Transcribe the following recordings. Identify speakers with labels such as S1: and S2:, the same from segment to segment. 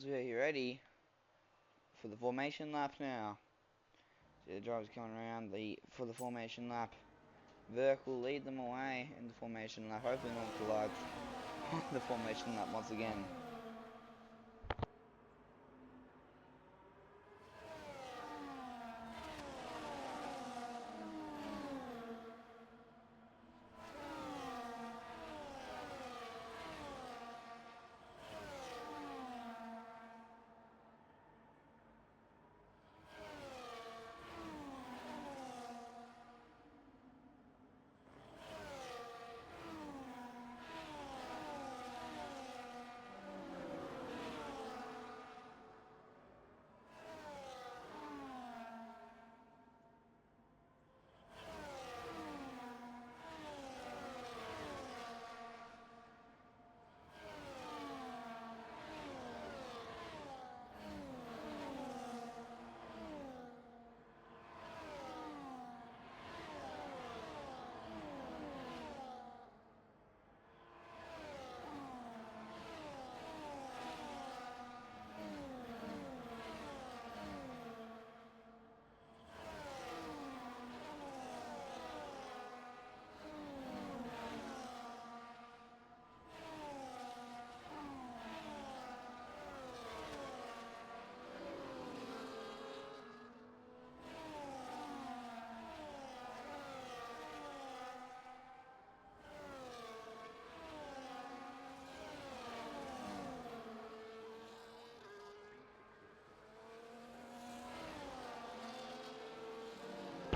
S1: As we're ready for the formation lap now. So the drivers coming around for the formation lap. Verk will lead them away in the formation lap. Hopefully not collide on the formation lap once again.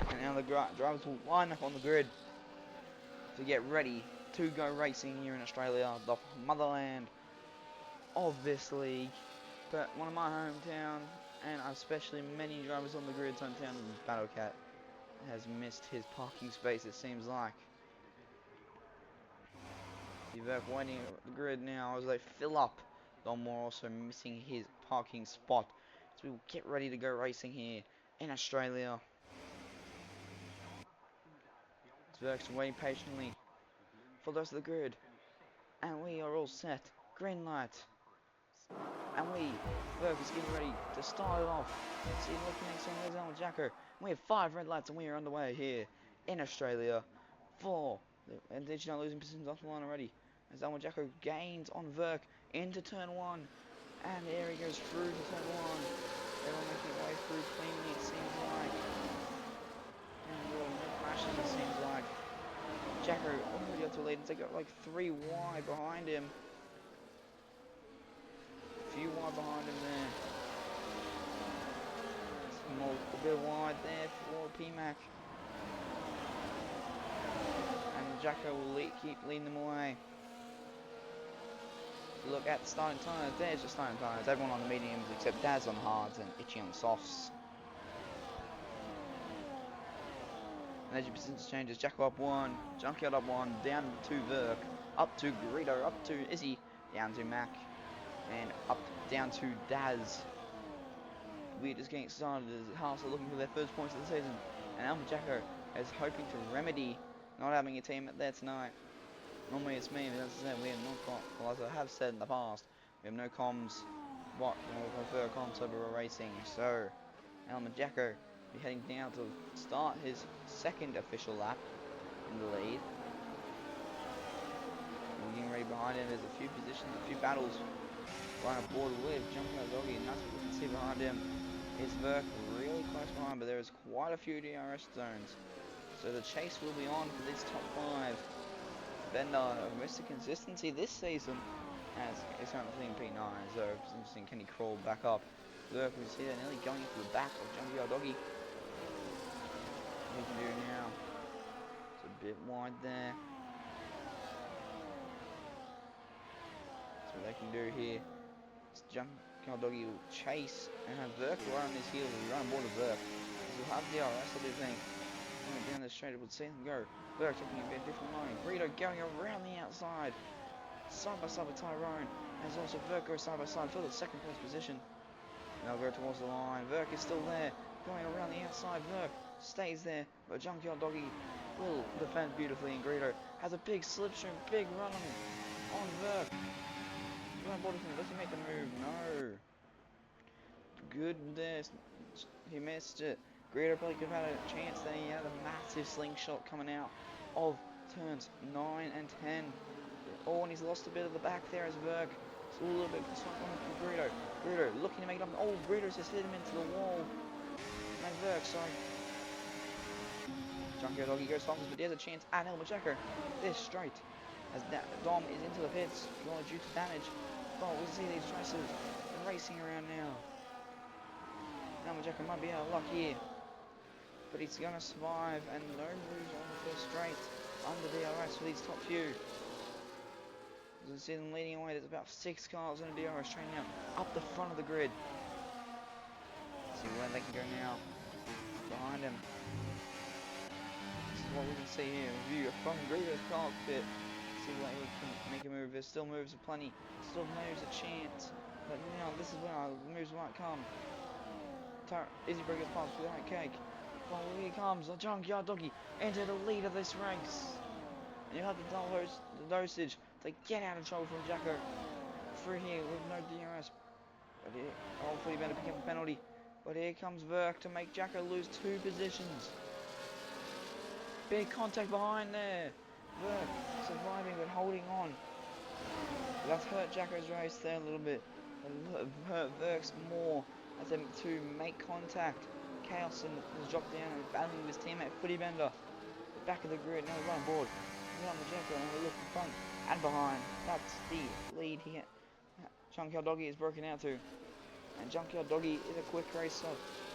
S1: And now the drivers will line up on the grid to get ready to go racing here in Australia, the motherland of this league. But one of my hometown, and especially many drivers on the grid's hometown, Battlecat, has missed his parking space, it seems like. See Verk waiting at the grid now as they fill up. Donmore also missing his parking spot. So we'll get ready to go racing here in Australia. Verk's waiting patiently for the rest of the grid. And we are all set. Green light. And Verk is getting ready to start it off. See, looking next on there's Alan Jacker. We have 5 red lights and we are underway here in Australia for and they're not losing positions off the line already. As Alan Jacker gains on Verk into turn 1. And there he goes through to turn 1. Everyone making their way through cleanly, it seems like. And no crashes, it seems like. Jacker already got to lead. They got like 3 wide behind him. Few wide behind him there. A bit wide there for PMAC. And Jacko will keep leading them away. Look at the starting tyres. There's your starting tyres. Everyone on the mediums except Daz on the hards and Itchy on the softs. And there's your percentage changes. Jacko up 1. Junkyard up 1. Down to Verk. Up to Greedo. Up to Izzy. Down to Mac. And down to Daz. We're just getting started as Haas are looking for their first points of the season. And Alpha Jacko is hoping to remedy not having a team there tonight. Normally it's me, but as I said, we have no as I have said in the past, we have no comms, we prefer comms over racing. So, Alma Jacko will be heading down to start his second official lap in the lead. Getting ready behind him, there's a few positions, a few battles right aboard with Jumping Out Doggy, and that's what we can see behind him. Is Verk really close behind, but there is quite a few DRS zones. So the chase will be on for this top 5. Bender Mr. Consistency this season as it's currently in P9, so it's interesting, can he crawl back up? Verk we see that nearly going into the back of Jumpy Out Doggy. What he can do now. It's a bit wide there. That's what they can do here. Jumpy Out Doggy will chase and have Verk right on his heels. He'll run on board of Verk. He'll have DRS, I do think. Down the straight, it would see them go. Verk taking a bit different line. Greedo going around the outside. Side by side with Tyrone. As also Verk goes side by side for the second place position. They'll go towards the line. Verk is still there. Going around the outside. Verk stays there. But Junkyard Doggy will defend beautifully. And Greedo has a big slipstream. Big run on Verk. Run board of him. Does he make the move? No. good there. He missed it. Greedo probably could have had a chance there. He had a massive slingshot coming out of turns 9 and 10. Oh, and he's lost a bit of the back there as Verk. It's a little bit slight on from Greedo. Greedo looking to make it up. Oh, Greedo's just hit him into the wall. No, Verk, sorry. Junkyard Doggy goes fast, but he has a chance at Elmer Jacker. This straight. As Dom is into the pits, due to damage. Oh, we'll see these races racing around now. Elmer Jacker might be out of luck here. But he's going to survive, and no moves on the first straight under DRS for these top few. As you see them leading away, there's about 6 cars in a DRS train now, up the front of the grid. Let's see where they can go now. Behind him. This is what we can see here. View from Greedo's cockpit. See what he can make a move. There's still moves aplenty. Still moves a chance. But now this is where the moves might come. Izzy Breaker's past without cake. Well, here comes the Junkyard Doggy into the lead of this race. And you have the dosage to get out of trouble from Jacko through here with no DRS. But here, hopefully he better pick up a penalty. But here comes Verk to make Jacko lose 2 positions. Big contact behind there. Verk surviving but holding on. That's hurt Jacko's race there a little bit. But hurt Verk's more as them two make contact. Chaos has dropped down and battling with his teammate Footy Bender. The back of the grid, now he's on board. He's on the Jacko and we look in front and behind. That's the lead here. Junkyard Doggy is broken out to. And Junkyard Doggy is a quick racer.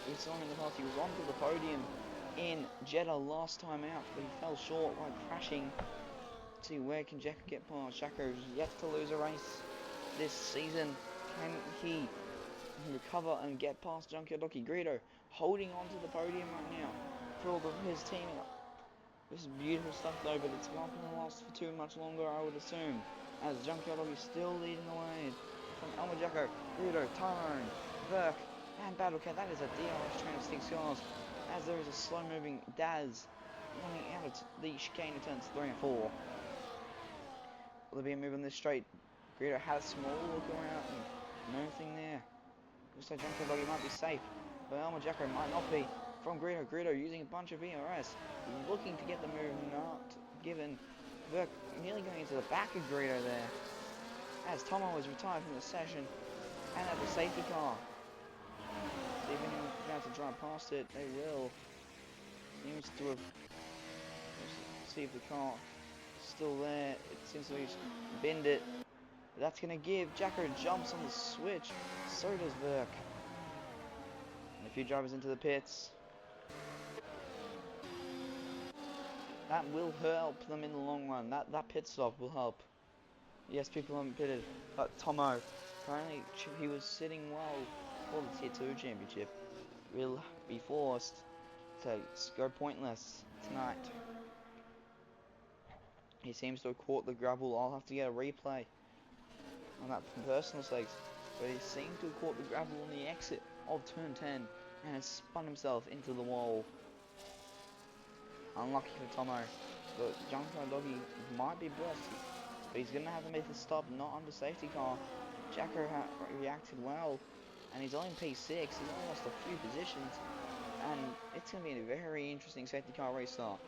S1: We saw him in the past. He was onto the podium in Jeddah last time out, but he fell short while crashing. Let's see where can Jacko get past. Jacko's yet to lose a race this season. Can he recover and get past Junkyard Doggy? Greedo holding on to the podium right now for all of his team. This is beautiful stuff though, but it's not going to last for too much longer, I would assume, as Junkyard Doggy still leading the way from Elmer Jacko, Greedo, Tyrone, Verk, and Battlecat. That is a DRS train of 6 cars, as there is a slow moving Daz running out of the chicane of turns 3 and 4. Will there be a move on this straight? Greedo had a small look around and nothing there. Looks like Junkyard Doggy might be safe, but Elmer Jacko might not be. From Greedo, Greedo using a bunch of VRS, looking to get the move not given. Verk nearly going into the back of Greedo there, as Tomo was retired from the session and at the safety car. See if anyone's about to drive past it. They will. Seems to have. Let's see if the car is still there. It seems to have binned it. That's going to give Jacko jumps on the switch. So does Verk. And a few drivers into the pits. That will help them in the long run. That pit stop will help. Yes, people haven't pitted, but Tomo, apparently he was sitting well for the Tier 2 championship, will be forced to go pointless tonight. He seems to have caught the gravel. I'll have to get a replay on that from personal sakes, but he seemed to have caught the gravel on the exit of turn 10 and has spun himself into the wall. Unlucky for Tomo, but Junkyard Doggy might be blessed, but he's going to have to make the stop, not under safety car. Jacko reacted well, and he's only in P6, he's only lost a few positions, and it's going to be a very interesting safety car restart.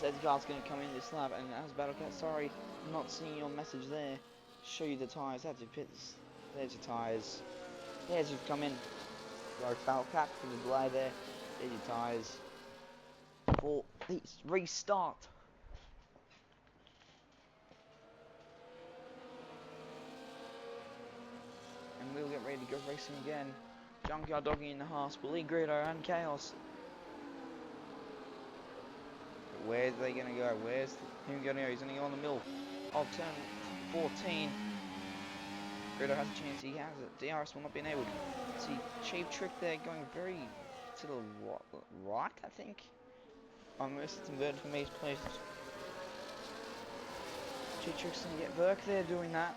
S1: safety car's going to come in this lap, and as Battlecat, sorry, I'm not seeing your message there. Show you the tyres, that's your pits. There's your tyres. There's you've come in. Sorry, Battlecat, for the delay there. There's your tyres. For the restart. And we'll get ready to go racing again. Junkyard Doggy in the Haas, Billy Greedo and Chaos. But where's they gonna go? Where's him gonna go? He's gonna go on the middle of turn 14. Greedo has a chance, he has it. DRS will not be enabled. See, cheap trick there, going very to the right, I think. Almost it's inverted for me, please. Cheap trick's gonna get Verk there doing that.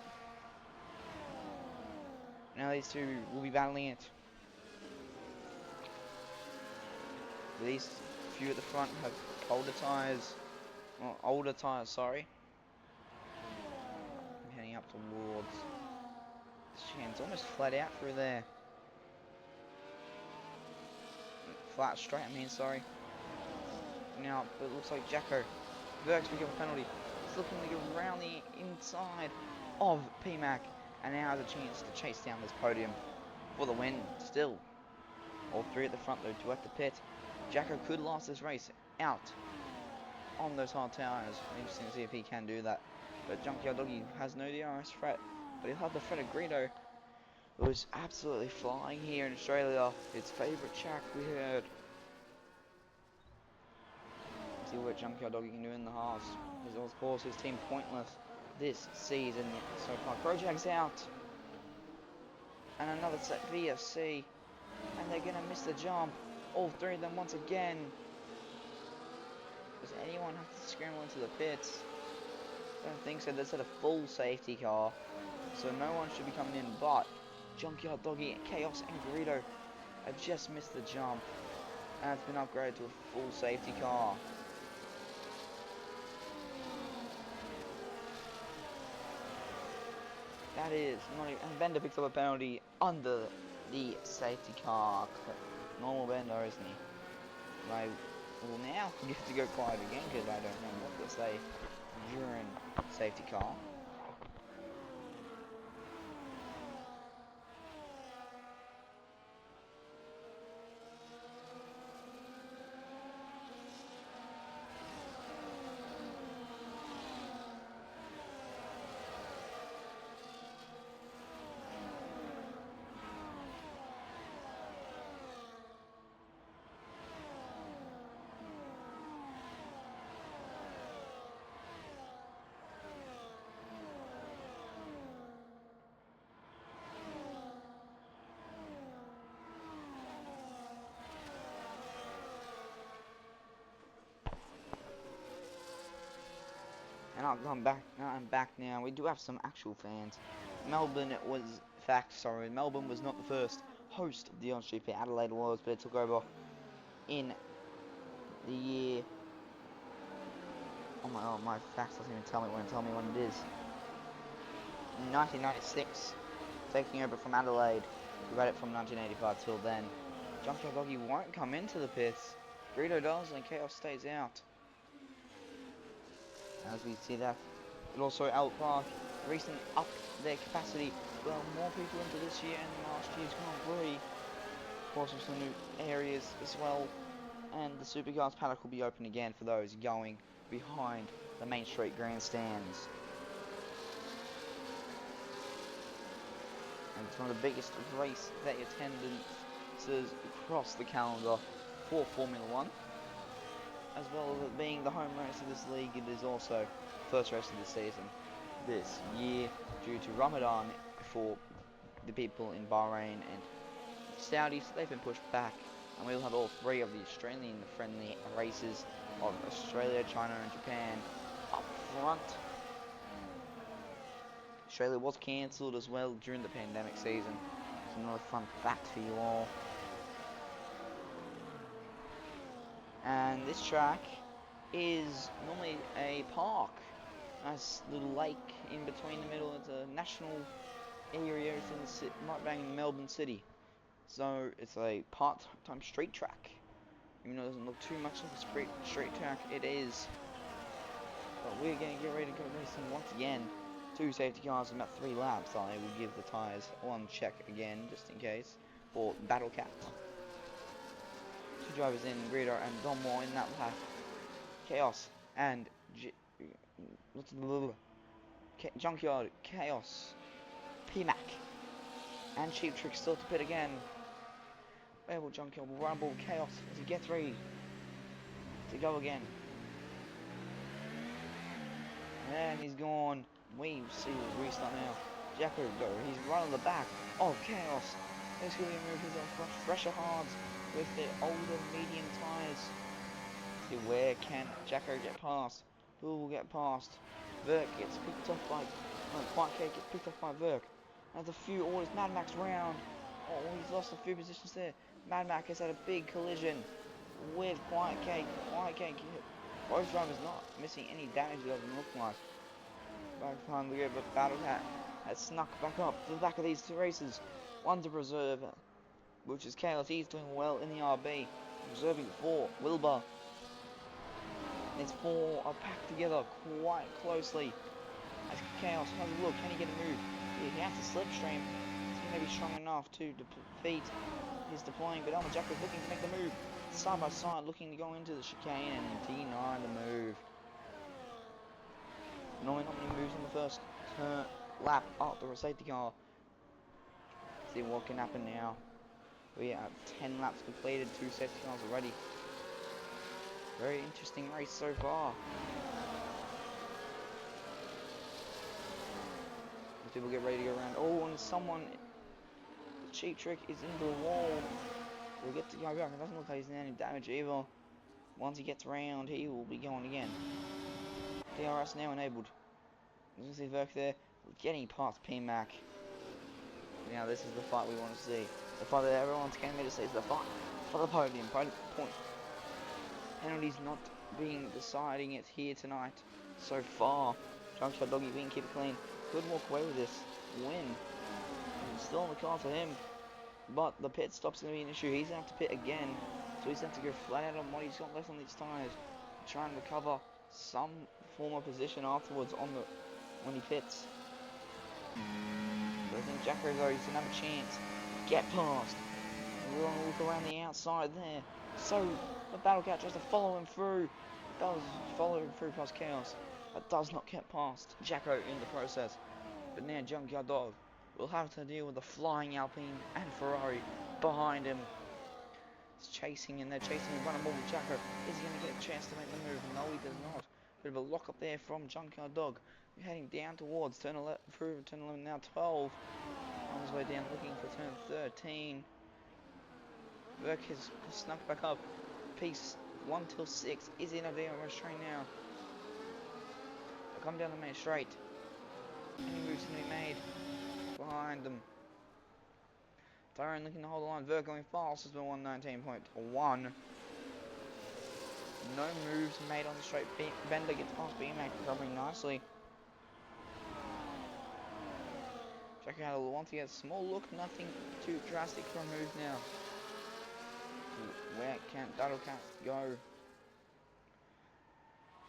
S1: Now these two will be battling it. These few at the front have older tyres. Well, older tyres, sorry. I'm heading up towards this chance, almost flat out through there. Flat straight, I mean, sorry. Now, but it looks like Jacko Verk's picking up a penalty. He's looking to go around the inside of PMAC, and now has a chance to chase down this podium for the win still. All three at the front though, two at the pit. Jacko could last this race out on those hard tyres. Interesting to see if he can do that. But Junkyard Doggy has no DRS threat, but he'll have the threat of Greedo, who is absolutely flying here in Australia. His favourite track, we heard. See what Junkyard Doggy can do in the halves. Of course, his team pointless this season so far. Grojag's out. And another set VFC. And they're going to miss the jump. All three of them once again. Does anyone have to scramble into the pits? I don't think so. There's a full safety car. So no one should be coming in. But Junkyard Doggy, Chaos and Greedo have just missed the jump. And it's been upgraded to a full safety car. That is not even, and Bender picks up a penalty under the safety car. Normal Bender, isn't he? I will now get to go quiet again because I don't know what to say during safety car. And I'm back now. We do have some actual fans. Melbourne was not the first host of the GP. Adelaide was, but it took over in the year. Oh my facts doesn't even tell me when it is. In 1996, taking over from Adelaide. We had it from 1985 till then. Junkyard Doggy won't come into the pits. Greedo does, and Chaos stays out. As we see that, but also Albert Park recently upped their capacity. Well, more people into this year and last year's Grand Prix. Of course, with some new areas as well. And the Supercars paddock will be open again for those going behind the Main Street grandstands. And it's one of the biggest race day attendances across the calendar for Formula One. As well as it being the home race of this league, it is also the first race of the season this year due to Ramadan for the people in Bahrain and Saudi, so they've been pushed back. And we'll have all three of the Australian-friendly races of Australia, China and Japan up front. Australia was cancelled as well during the pandemic season. It's another fun fact for you all. And this track is normally a park. Nice little lake in between the middle. It's a national area. It's in right bang in Melbourne City. So it's a part-time street track. Even though it doesn't look too much like a street track, it is But we're going to get ready to go racing once again. 2 safety cars in about 3 laps. I will give the tyres one check again, just in case, for Battle Cat. 2 drivers in, Greedo and Donmore in that lap. Chaos and Junkyard, Chaos, P-Mac, and Cheap Trick still to pit again. Where will Junkyard rumble Chaos as he gets ready to go again? And he's gone. We see the restart now. Jacko go. He's right on the back. Oh, Chaos. There's going to be a move. He's on fresher hards with the older medium tyres. See, where can Jacko get past? Who will get past? Verk gets picked up by... White Cake gets picked up by Verk. There's a few orders. Mad Max round. Oh, he's lost a few positions there. Mad Max has had a big collision with White Cake. White Cake hit. Both drivers not missing any damage, it doesn't look like. Back behind the grid, but Battle Cat has snuck back up to the back of these 2 races. One to preserve, which is Chaos. He's doing well in the RB. Reserving 4, Wilbur. These 4 are packed together quite closely. As Chaos has a look, can he get a move? Yeah, he has to slipstream. He's going to be strong enough to defeat his deploying, but Elmer Jack is looking to make the move. Side by side, looking to go into the chicane and deny the move. Normally not many moves on the first lap after a safety car. See what can happen now. We have 10 laps completed, 2 safety cars already. Very interesting race so far. As people get ready to go around. Oh, and someone, the Cheap Trick is into the wall. We'll get to go back. It doesn't look like he's in any damage either. Once he gets around, he will be going again. DRS now enabled. You can see Verk there, getting past P-Mac. Now this is the fight we want to see. The fight that everyone's came here to see is the fight for the podium. Point. Penalties not being deciding it here tonight so far. Junkyard Doggy being keep it clean. Could walk away with this win. It's still on the card for him. But the pit stop's going to be an issue. He's going to have to pit again. So he's going to have to go flat out on what he's got left on these tyres. Try and recover some form of position afterwards on the when he pits. But I think Jacko though, he's going to have a chance to get past. We're going to look around the outside there. So the Battle Cat tries to follow him through. Does follow him through past Chaos. But does not get past Jacko in the process. But now Junkyard Dog will have to deal with the flying Alpine and Ferrari behind him. He's chasing and they're chasing in front of Morgan Jacko. Is he going to get a chance to make the move? No, he does not. Bit of a lock up there from Junkyard Dog. We're heading down towards turn 11, through turn 11, now 12. On his way down looking for turn 13. Verk has snuck back up. Piece 1 till 6 is in a DRS train now. They'll come down the main straight. Any moves can be made behind them. Tyrone looking to hold the line. Verk going fast has been 119.1. No moves made on the straight. Bender gets past BMAC, recovering nicely. Checking out once again, small look, nothing too drastic for a move now. Where can Battle Cat go?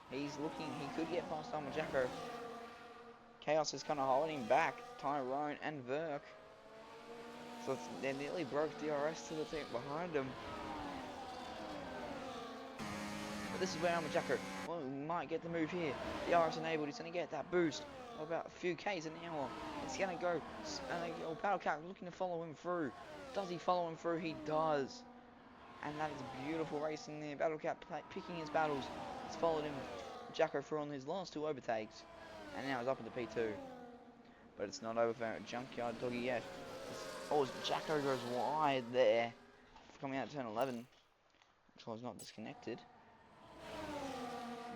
S1: He's looking, he could get past Elmer Jacko. Chaos is kind of holding back Tyrone and Verk. So they nearly broke DRS to the thing behind him. But this is where Elmer Jacko might get the move here. DRS enabled, he's going to get that boost of about a few Ks an hour. It's going to go, Battle Cat looking to follow him through. Does he follow him through? He does. And that is beautiful racing there. Battle Cat picking his battles. He's followed him, Jacko, through on his last 2 overtakes. And now he's up into P2. But it's not over for Junkyard Doggy yet. Oh, Jacko goes wide there. Coming out turn 11. Which was not disconnected.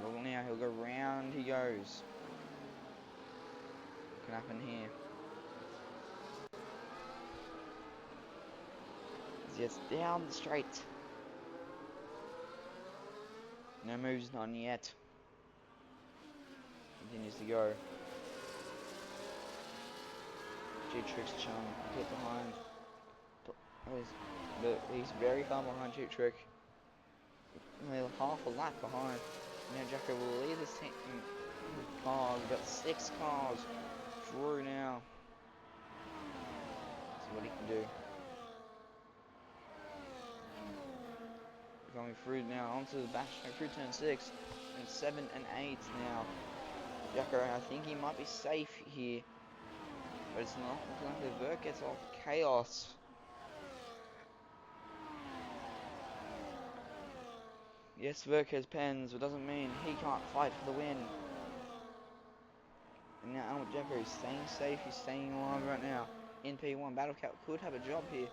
S1: Well, now he'll go round. He goes. What can happen here? He gets down the straight. No moves, none yet. Continues to go. G-Trick's chum, get behind. But he's very far behind G-Trick. Only half a lap behind. Now Jacko will lead his team cars. We've got 6 cars through now. See what he can do. Going through now onto the back straight through turn 6 and 7 and 8 now. Jacko, I think he might be safe here, but it's not looking like the Vert gets off chaos. Yes, Vert has pens, but doesn't mean he can't fight for the win. And now Albert Jacko is staying safe, he's staying alive right now. In P1, Battlecat could have a job here.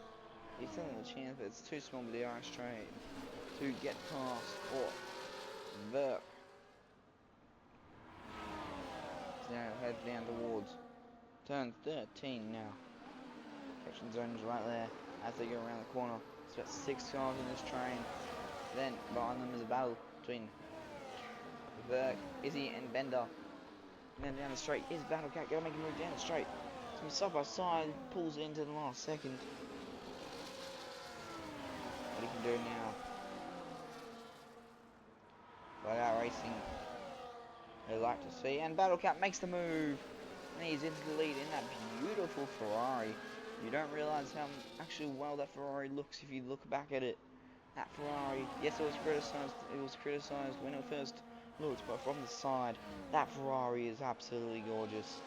S1: He's still in the chance, but it's too small with the Irish train to get past for Vert. Now head down towards turn 13 now. Catching zone is right there as they go around the corner. It's got 6 cars in this train. Then behind them is a battle between Vert, Izzy and Bender. And then down the straight is Battlecat. Gotta make a move down the straight. So side by side, pulls it into the last second. What he can do now. Flat out racing. They like to see. And Battlecat makes the move. And he's into the lead in that beautiful Ferrari. You don't realise how actually well that Ferrari looks if you look back at it. That Ferrari, yes, it was criticised. It was criticised when it first looked, but from the side, that Ferrari is absolutely gorgeous.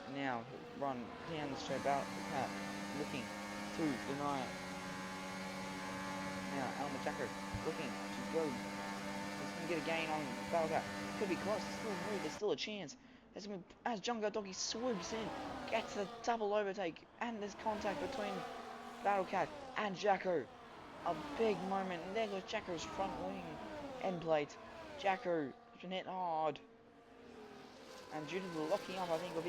S1: And now run down the straight Battlecat, looking to deny it. Now Elmer Jacker looking to go. He's going to get a gain on Battlecat. Could be close. There's still a move. There's still a chance. As Jungle Doggy swoops in, gets the double overtake, and there's contact between Battlecat and Jacko. A big moment, and there goes Jacko's front wing end plate. Jacko has been hit hard, and due to the locking up, I think of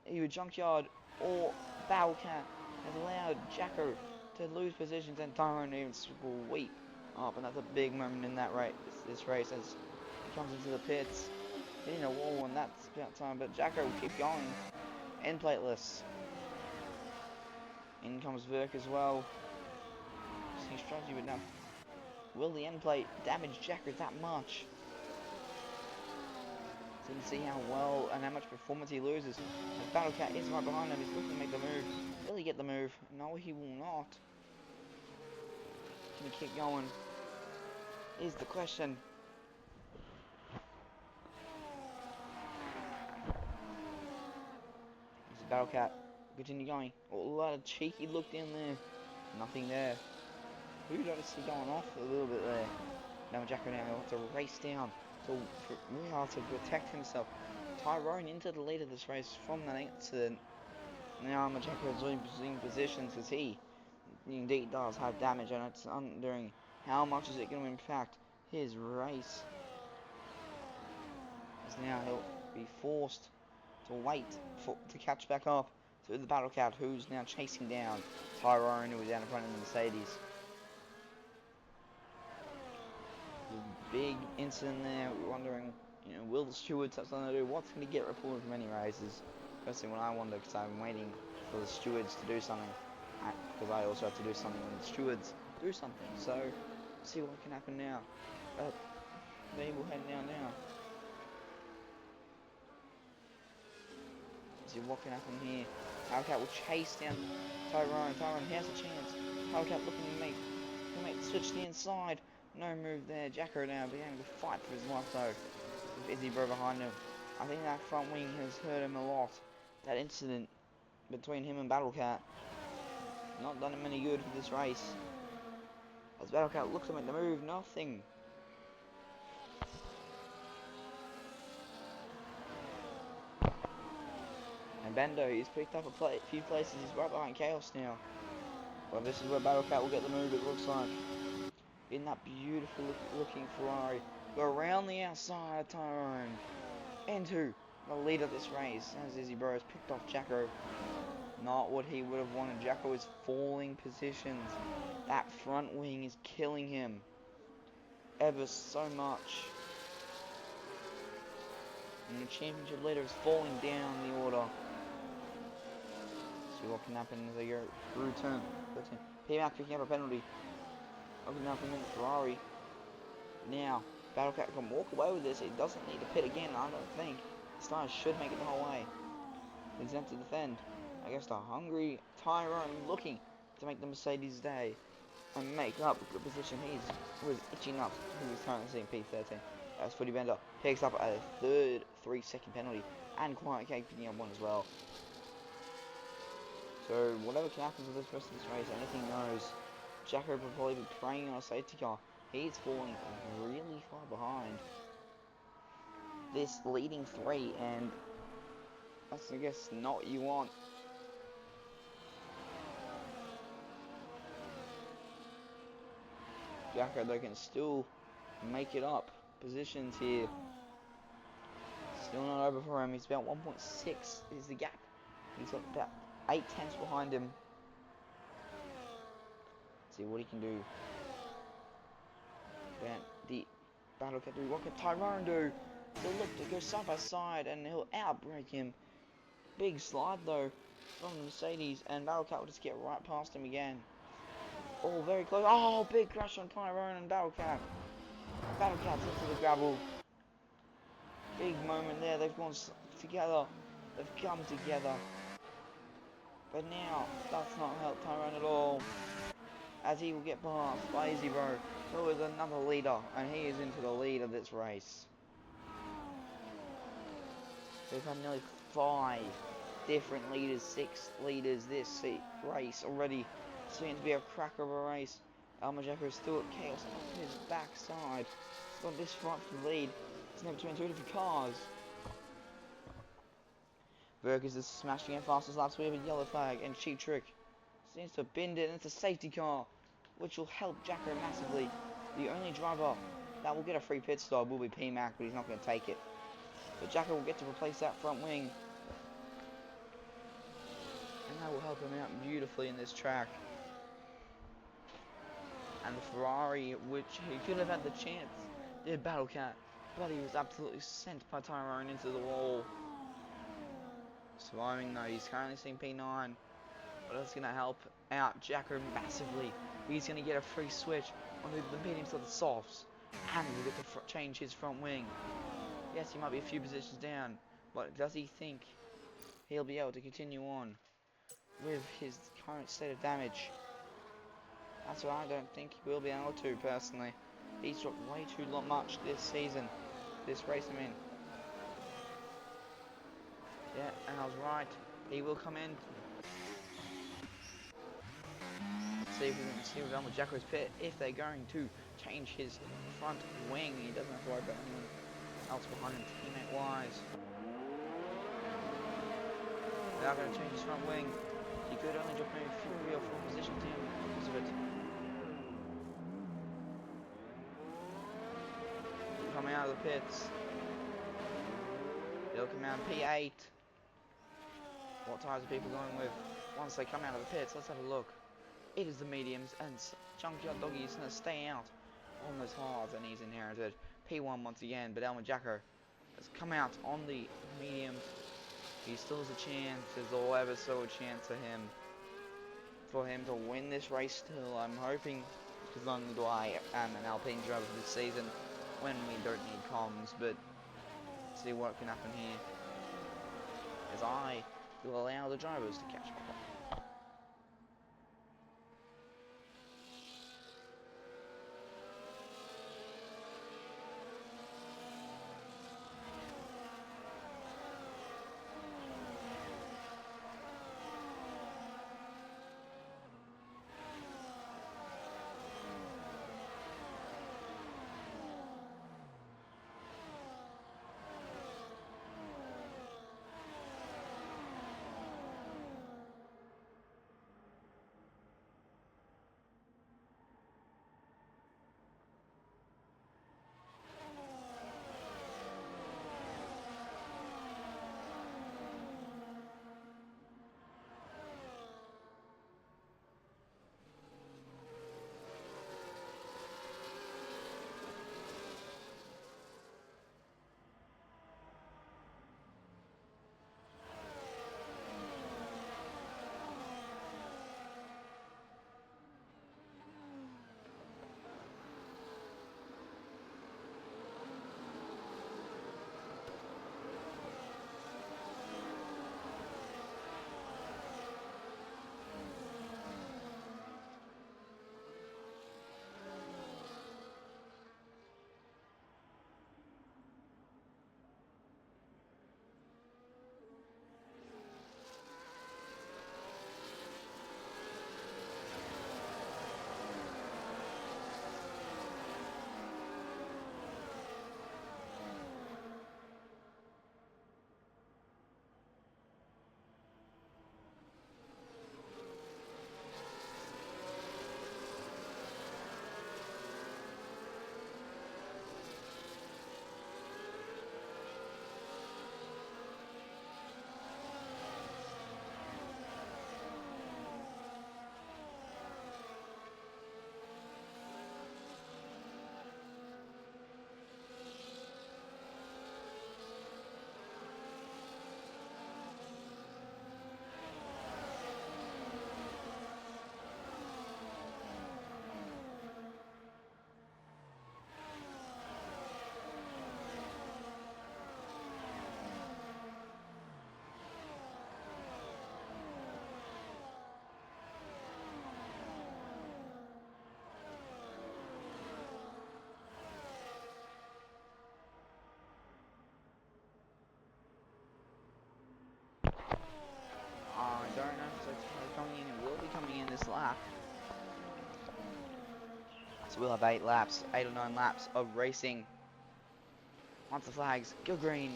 S1: either Junkyard or Battlecat has allowed Jacko to lose positions, and Tyrone even sweep up, and that's a big moment in that race. This race as he comes into the pits, hitting a wall, and that's about time. But Jacko will keep going, end plateless. In comes Verk as well. He struggles with now. Will the end plate damage Jacko that much? So you can see how well and how much performance he loses. As Battlecat is right behind him, he's looking to make the move. Will he get the move? No, he will not. Can he keep going? Is the question. Is Battlecat continue going? Oh, a lot of cheeky look in there. Nothing there. Who noticed he going off a little bit there? Now Jacko now wants to race down to really hard to protect himself. Tyrone into the lead of this race from that incident. Now Jacko is losing positions because he indeed does have damage, and it's wondering how much is it going to impact his race. As now he'll be forced to wait to catch back up to the Battlecat, who's now chasing down Tyrone, who was down in front of the Mercedes. Big incident there. We're wondering, will the stewards have something to do? What's going to get reported from any races? First thing when I wonder, because I'm waiting for the stewards to do something, because I also have to do something when the stewards do something. So, see what can happen now. They will head down now. See what can happen here. Hellcat will chase down Tyrone. Tyrone has a chance. Hellcat looking to make the switch to the inside. No move there. Jacko now being able to fight for his life though. With Izzy Bro behind him. I think that front wing has hurt him a lot. That incident between him and Battlecat. Not done him any good for this race. As Battlecat looks to make the move, nothing. And Bendo, he's picked up a few places. He's right behind Chaos now. Well, this is where Battlecat will get the move, it looks like. In that beautiful looking Ferrari. Go around the outside of Tyrone. Into the lead of this race. As Izzy Bro has picked off Jacko. Not what he would have wanted. Jacko is falling positions. That front wing is killing him. Ever so much. And the championship leader is falling down the order. See what can happen as they go through turn 13. P-Mac picking up a penalty. Opening up a minute Ferrari. Now, Battlecat can walk away with this. He doesn't need to pit again, I don't think. Stars should make it the whole way. He's going to defend against a hungry Tyrone looking to make the Mercedes day and make up a good position. He was itching up. He was currently seeing P13. As Footy Bender picks up a third 3-second penalty and Quiet Cake picking up one as well. So whatever can happen with this rest of this race, anything goes. Jacko will probably be praying on a safety car. He's falling really far behind this leading three, and that's, I guess, not what you want. Jacko, though, can still make it up positions here. Still not over for him. He's about 1.6 is the gap. He's got about 8 tenths behind him. Let's see what he can do. Then the battle can do. What can Tyrone do? He'll look to go side by side and he'll outbreak him. Big slide though from the Mercedes, and Battlecat will just get right past him again. All very close. Oh, big crash on Tyrone and Battlecat. Battlecat's into the gravel. Big moment there. They've gone together. They've come together. But now, that's not help Tyrone at all. As he will get past by Easy Bro, who is another leader, and he is into the lead of this race. We've had nearly 5 different leaders, 6 leaders this race already. Seems to be a cracker of a race. Almajacker is still at chaos on his backside. He's got this front for the lead. It's now between 2 different cars. Burgers is smashing in fastest laps. We have a yellow flag, and Cheap Trick seems to bend it, and it's a safety car, which will help Jacko massively. The only driver that will get a free pit stop will be P-Mac, but he's not going to take it. But Jacko will get to replace that front wing, and that will help him out beautifully in this track. And the Ferrari, which he could have had the chance, did Battlecat, but he was absolutely sent by Tyrone into the wall. Surviving though, he's currently seeing P9, but that's going to help out Jacko massively. He's going to get a free switch on the mediums to the softs, and he'll get to change his front wing. Yes, he might be a few positions down, but does he think he'll be able to continue on with his current state of damage? That's what I don't think he will be able to, personally. He's dropped way too much this season. This race, I mean. Yeah, and I was right. He will come in. See if we can see what's on with Jacko's pit. If they're going to change his front wing, he doesn't have to worry about anyone else behind him teammate-wise. They are going to change his front wing. He could only drop maybe 3 or 4 positions in because of it. Coming out of the pits. They'll come out in P8. What tyres are people going with once they come out of the pits? Let's have a look. It is the mediums, and Junkyard Doggy is going to stay out on those hards, and he's inherited P1 once again. But Elmer Jacko has come out on the mediums. He still has a chance. There's all ever so a chance for him to win this race still. I'm hoping, because only do I am an Alpine driver this season when we don't need comms, but see what can happen here as I will allow the drivers to catch up. last lap. So we'll have 8 laps, 8 or 9 laps of racing. Once the flags go green.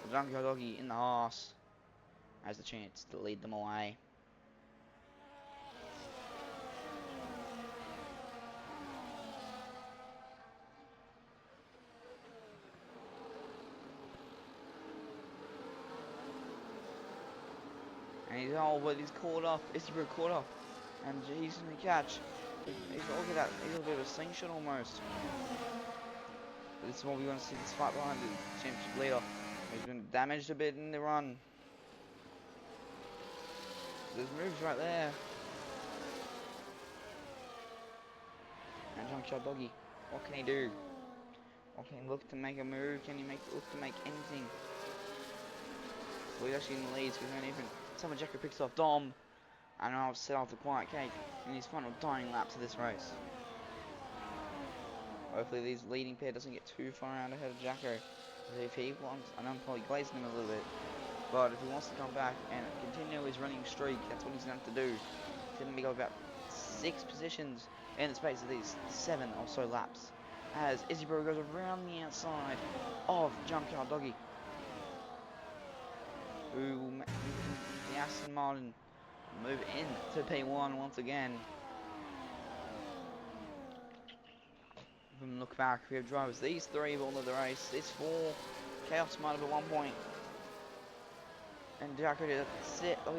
S1: The Junkyard Doggy in the horse has the chance to lead them away. And he's but he's caught up. Isabel caught up, and he's gonna catch. Look at that. He's a bit of a slingshot almost. But this is what we want to see. This fight behind the championship leader. He's been damaged a bit in the run. There's moves right there. And Junkyard Doggy, what can he do? What can he look to make a move? Can he look to make anything? Well, he's actually in the leads. We don't even. Someone Jacko picks off Dom, and I'll set off the Quiet Cake in his final dying laps of this race. Hopefully, this leading pair doesn't get too far out ahead of Jacko. If he wants, and I'm probably glazing him a little bit, but if he wants to come back and continue his running streak, that's what he's going to have to do. He's going to go about 6 positions in the space of these 7 or so laps, as Izzy Bro goes around the outside of Junkyard Doggy, who will the Aston Martin move into P1 once again. If we look back, we have drivers. These 3 have all led the race. These 4, Chaos might have at one point. And Jacko did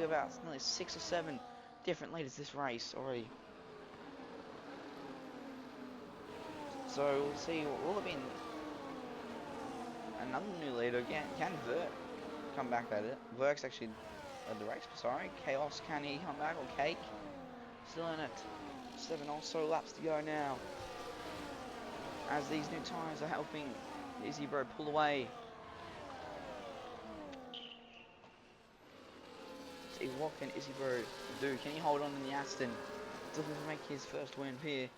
S1: about nearly 6 or 7 different leaders this race already. So we'll see what will have been another new leader again. Can Vert come back at it? Verk's actually at the race, sorry. Chaos, can he come back? Or Cake? Still in it. 7 or so laps to go now, as these new tyres are helping Izzy Bro pull away. See, what can Izzy Bro do? Can he hold on in the Aston? Looking to make his first win here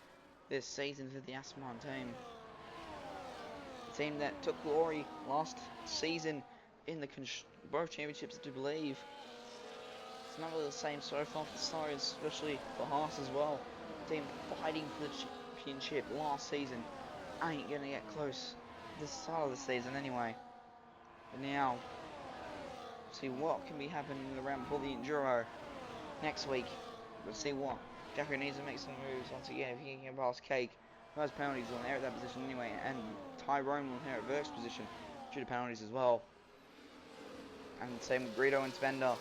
S1: this season for the Aston Martin team. The team that took glory last season in the both championships, I do believe. It's not really the same so far for the Stars, especially for Haas as well. The team fighting for the championship last season ain't gonna get close this start of the season anyway. But now, see what can be happening around before the Enduro next week. We'll see what Jacko needs to make some moves once again. If he can get past Cake, who has penalties, will inherit that position anyway, and Tyrone will inherit Verk's position due to penalties as well. And same with Greedo and Spender,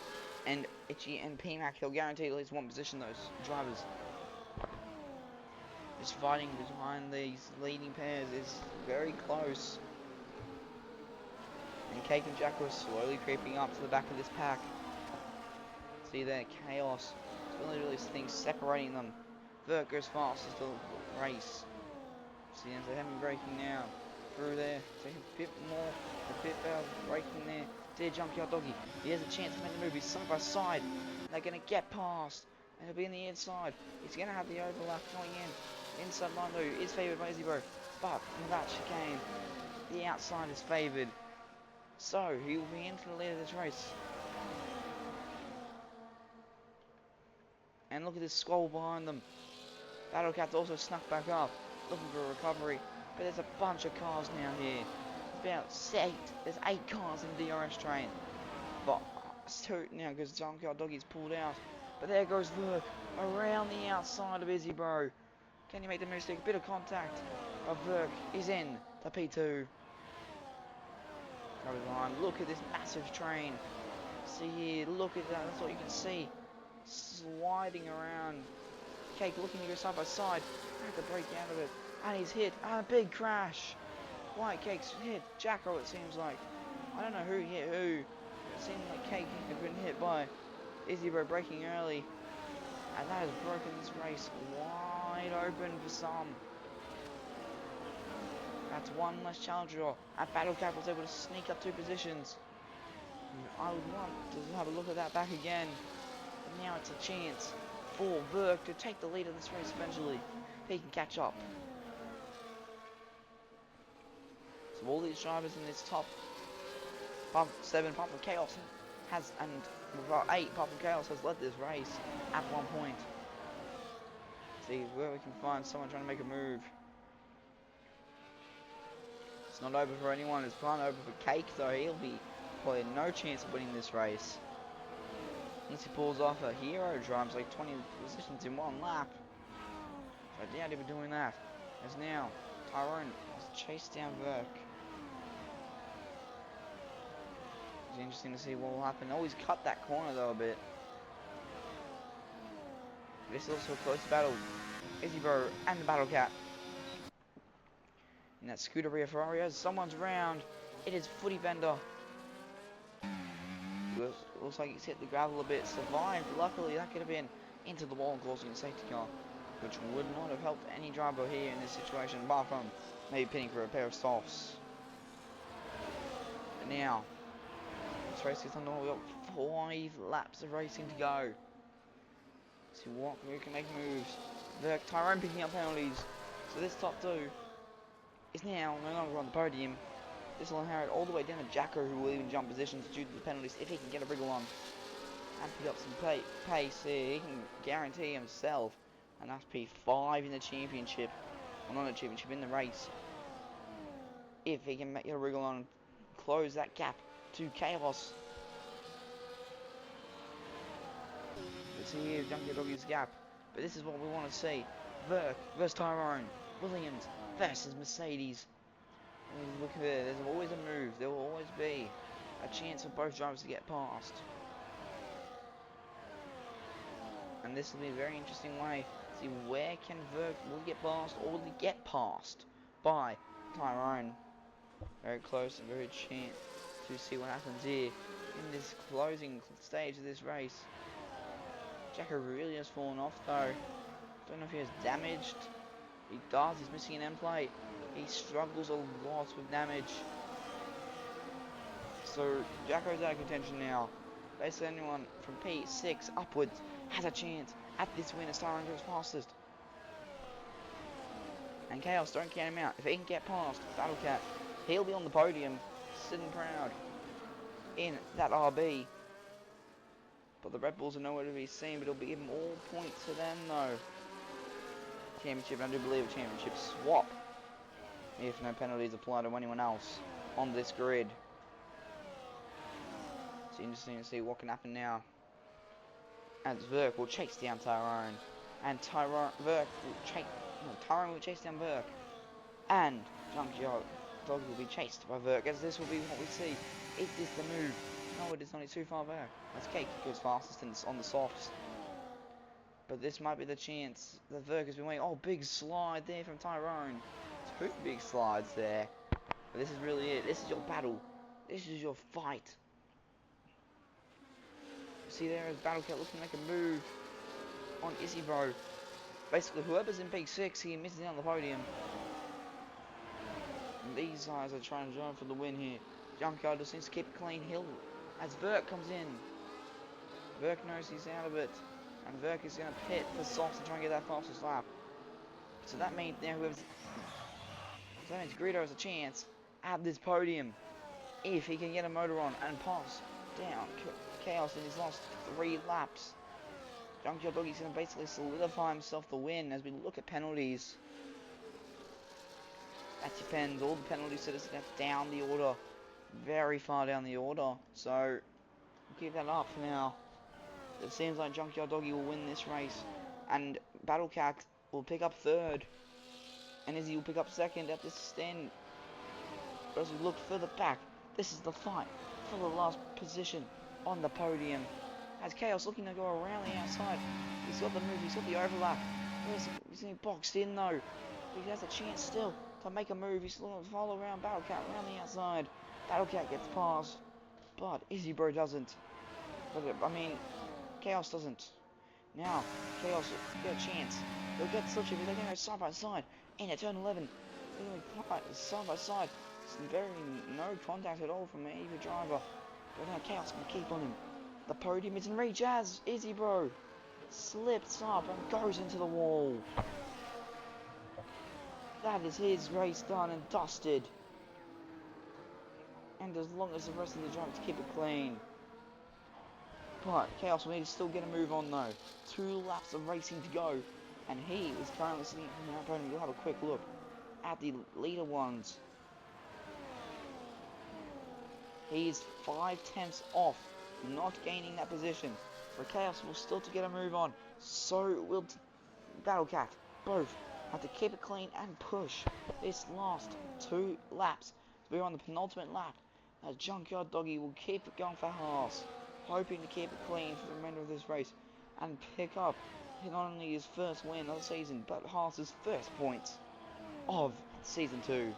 S1: and Itchy and PMAC. He'll guarantee at least one position, those drivers. This fighting behind these leading pairs is very close. And Cake and Jacko are slowly creeping up to the back of this pack. See there, Chaos. It's really things separating them. Vert goes fastest to the race. See, as they have him braking now. Through there. So a bit more, a bit better braking there. Dear Junkyard Doggy. He has a chance to make the move. He's side by side. And they're going to get past. And he'll be in the inside. He's going to have the overlap going in. Inside line though is favoured by Izzy Bro. But in that chicane, the outside is favoured. So he will be in for the lead of this race. And look at this squall behind them. Battlecat's also snuck back up, looking for a recovery. But there's a bunch of cars now here. There's 8 cars in the DRS train. But it's 2 now because Junkyard Doggy's pulled out. But there goes Verk around the outside of Izzy Bro. Can he make the mistake? A bit of contact. But Verk is in the P2. Look at this massive train. See here, look at that. That's what you can see. Sliding around. Cake looking to go side by side. Had to break out of it. And he's hit. And a big crash. White Cake's hit Jacko, it seems like. I don't know who hit who. It seemed like Cake had been hit by Izzy Bro braking early. And that has broken this race wide open for some. That's one less challenger. And Battlecat was able to sneak up 2 positions. I would want to have a look at that back again. But now it's a chance for Verk to take the lead of this race eventually. He can catch up. So all these drivers in this top 7, apart from Chaos, has, and without 8, apart from Chaos, has led this race at 1 point. See where we can find someone trying to make a move. It's not over for anyone. It's kind of over for Cake, though. He'll be probably no chance of winning this race. Unless he pulls off a hero drives like 20 positions in 1 lap. So I doubt he'll be doing that. As now, Tyrone has chased down Verk. It's interesting to see what will happen. Oh, he's cut that corner though a bit. This is also a close battle. Izzy-Bro and the Battle Cat. In that Scuderia Ferrari, as someone's round. It is Footy Bender. Looks like he's hit the gravel a bit. Survived. Luckily, that could have been into the wall, causing a safety car, which would not have helped any driver here in this situation, apart from maybe pinning for a pair of softs. But now, this race is underway. We've got 5 laps of racing to go. See what we can make moves. The Tyrone picking up penalties. So this top 2 is now no longer on the podium. This will inherit all the way down to Jacko, who will even jump positions due to the penalties if he can get a wriggle on and pick up some pace here. He can guarantee himself an SP5 in the championship, well, not a championship, in the race, if he can get a wriggle on and close that gap to Chaos. Let's see here, Junkie Doggy's gap, but this is what we want to see. Verk versus Tyrone, Williams versus Mercedes. Look at there, there's always a move, there will always be a chance for both drivers to get past. And this will be a very interesting way. See where can Verk will get past, or will he get passed by Tyrone. Very close and very chance to see what happens here in this closing stage of this race. Jacko really has fallen off though. Don't know if he has damaged. He does, he's missing an end plate. He struggles a lot with damage. So Jacko's out of contention now. Basically anyone from P6 upwards has a chance at this win as Tyrone goes fastest. And Chaos, don't count him out. If he can get past Battle Cat, he'll be on the podium, sitting proud in that RB. But the Red Bulls are nowhere to be seen, but it'll be even more points to them though. Championship, I do believe a championship swap, if no penalties apply to anyone else on this grid. It's interesting to see what can happen now. As Verk will chase down Tyrone, and Tyrone will chase down Verk, and Junkyard Dog will be chased by Verk, as this will be what we see. Is this the move? No, it is not. It's too far back. As Cake goes fastest on the softs. But this might be the chance that Verk has been waiting. Oh, big slide there from Tyrone. 2 big slides there. But this is really it. This is your battle. This is your fight. See there is Battle Cat looking to make a move on Izzy-Bro. Basically, whoever's in P6, he misses out on the podium. And these guys are trying to drive for the win here. Junkyard just needs to keep it clean. As Verk comes in. Verk knows he's out of it. And Verk is going to pit for softs and try and get that fastest lap. So that means now Greedo has a chance at this podium if he can get a motor on and pass down Chaos in his last 3 laps. Junkyard Doggy's going to basically solidify himself the win as we look at penalties. That depends. All the penalty citizens have down the order. Very far down the order. So keep that up for now. It seems like Junkyard Doggy will win this race. And Battle Cat will pick up 3rd. And Izzy will pick up 2nd at this stand. But as we look further back, this is the fight for the last position on the podium. As Chaos looking to go around the outside. He's got the move, he's got the overlap. He's getting boxed in though. But he has a chance still to make a move. He's looking to follow around Battle Cat around the outside. Battle Cat gets past. But Izzy-Bro doesn't. But I mean, Chaos doesn't. Now, Chaos will get a chance. They'll get such a they're going to go side by side in turn 11. They're going to fight side by side. Very no contact at all from either driver. But now Chaos can keep on him. The podium is in reach as Izzy-Bro slips up and goes into the wall. That is his race done and dusted. And as long as the rest of the drivers keep it clean, But Chaos will need to still get a move on though. 2 laps of racing to go. And he is currently sitting in our opponent. We'll have a quick look at the leader ones. He's 5 tenths off, not gaining that position. For Chaos will still to get a move on. So will Battle Cat. Both have to keep it clean and push this last 2 laps. We're on the penultimate lap. As Junkyard Doggy will keep it going for Haas, hoping to keep it clean for the remainder of this race and pick up not only his first win of the season, but Haas's first points of season 2.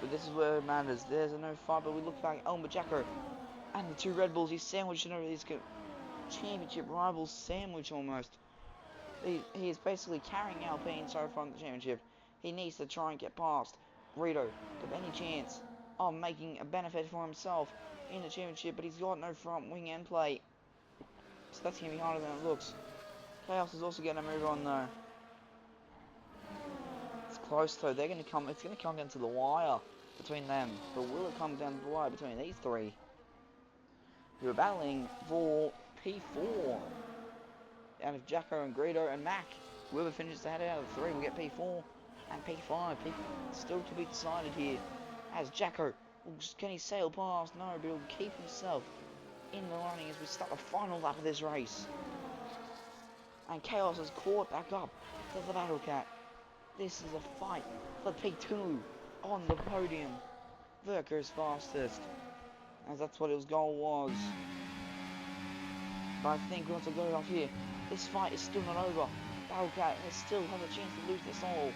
S1: But this is where it matters. There's a no fight, but we look back. Elmer Jacker and the 2 Red Bulls. He's sandwiched into his championship rivals sandwich almost. He is basically carrying Alpine so far in the championship. He needs to try and get past Rito to have any chance of making a benefit for himself in the championship, but he's got no front wing end play. So that's going to be harder than it looks. Chaos is also going to move on though. It's close though. It's going to come down to the wire between them. But will it come down to the wire between these 3? Who are battling for P4. Out of Jacko and Greedo and Mac. Whoever finishes ahead out of the 3 will get P4 and P5. Still to be decided here. As Jacko, can he sail past? No, but he'll keep himself in the running as we start the final lap of this race. And Chaos has caught back up to the Battle Cat. This is a fight for P2 on the podium. Verker is fastest, as that's what his goal was. But I think once I got it off here, this fight is still not over. Battlecat still has a chance to lose this all.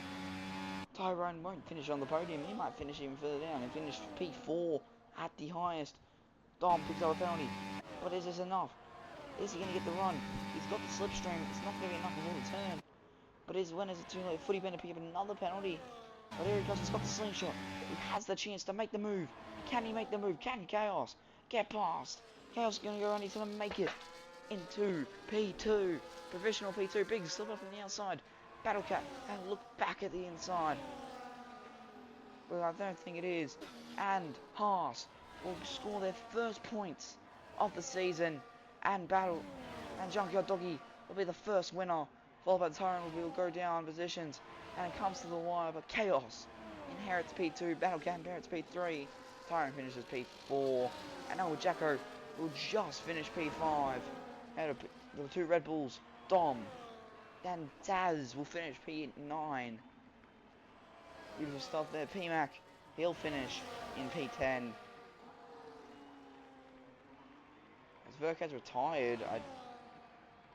S1: Tyrone won't finish on the podium. He might finish even further down and finish P4 at the highest. Dom picks up a penalty. But is this enough? Is he going to get the run? He's got the slipstream. It's not going to be enough for the turn. But when is it too late? Footy Bender pick up another penalty. But here he goes. He's got the slingshot. He has the chance to make the move. Can he make the move? Can Chaos get past? Chaos is going to go around. He's going to make it into P2. Provisional P2. Big slip up from the outside. Battlecat and look back at the inside. Well, I don't think it is. And Haas will score their first points of the season. And Junkyard Doggy will be the first winner. Followed by the Tyrant will go down positions. And it comes to the wire, but Chaos inherits P2. Battlecat inherits P3. Tyrant finishes P4. And now Jacko will just finish P5. And the 2 Red Bulls, Dom and Taz will finish P9. Beautiful stuff there. P-Mac, he'll finish in P10. As Verk has retired, I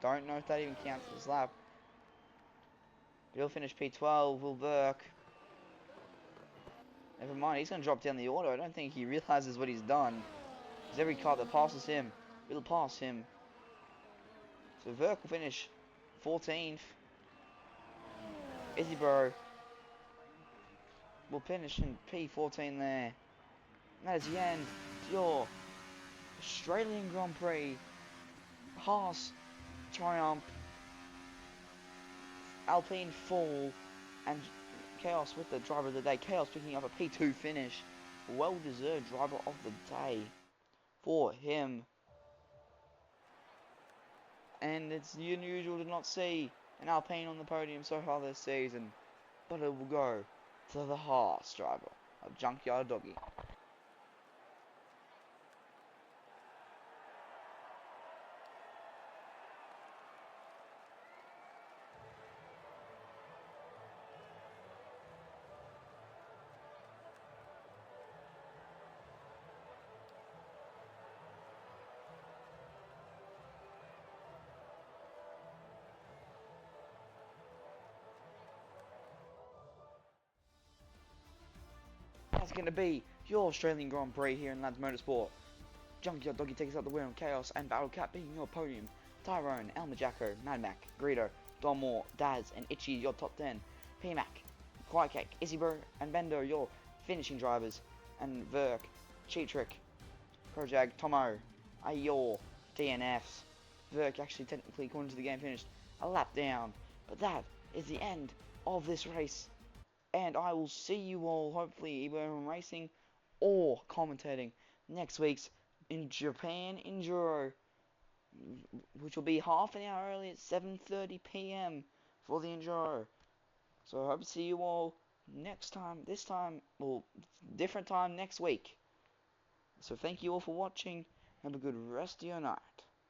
S1: don't know if that even counts as lap. But he'll finish P12, will Verk. Never mind, he's going to drop down the order. I don't think he realizes what he's done. Because every car that passes him, will pass him. So Verk will finish 14th. Izzy will finish in P14 there. And that is the end to your Australian Grand Prix. Haas triumph. Alpine fall. And Chaos with the driver of the day. Chaos picking up a P2 finish. Well deserved driver of the day for him. And it's unusual to not see an Alpine on the podium so far this season. But it will go to the Haas driver of Junkyard Doggy. That's going to be your Australian Grand Prix here in Lads Motorsport. Junkyard Doggy takes out the win on Chaos and Battlecat being your podium. Tyrone, Elmer Jacko, Mad Mac, Greedo, Don Moore, Daz and Itchy your top 10. P-Mac, Quiet Cake, Izzybro and Bender your finishing drivers. And Verk, Cheat Trick, Projag, Tomo are your DNFs. Verk actually technically according to the game finished a lap down. But that is the end of this race. And I will see you all, hopefully, either in racing or commentating next week's in Japan Enduro, which will be half an hour early at 7:30 p.m. for the Enduro. So I hope to see you all next time, this time, well, different time next week. So thank you all for watching. Have a good rest of your night.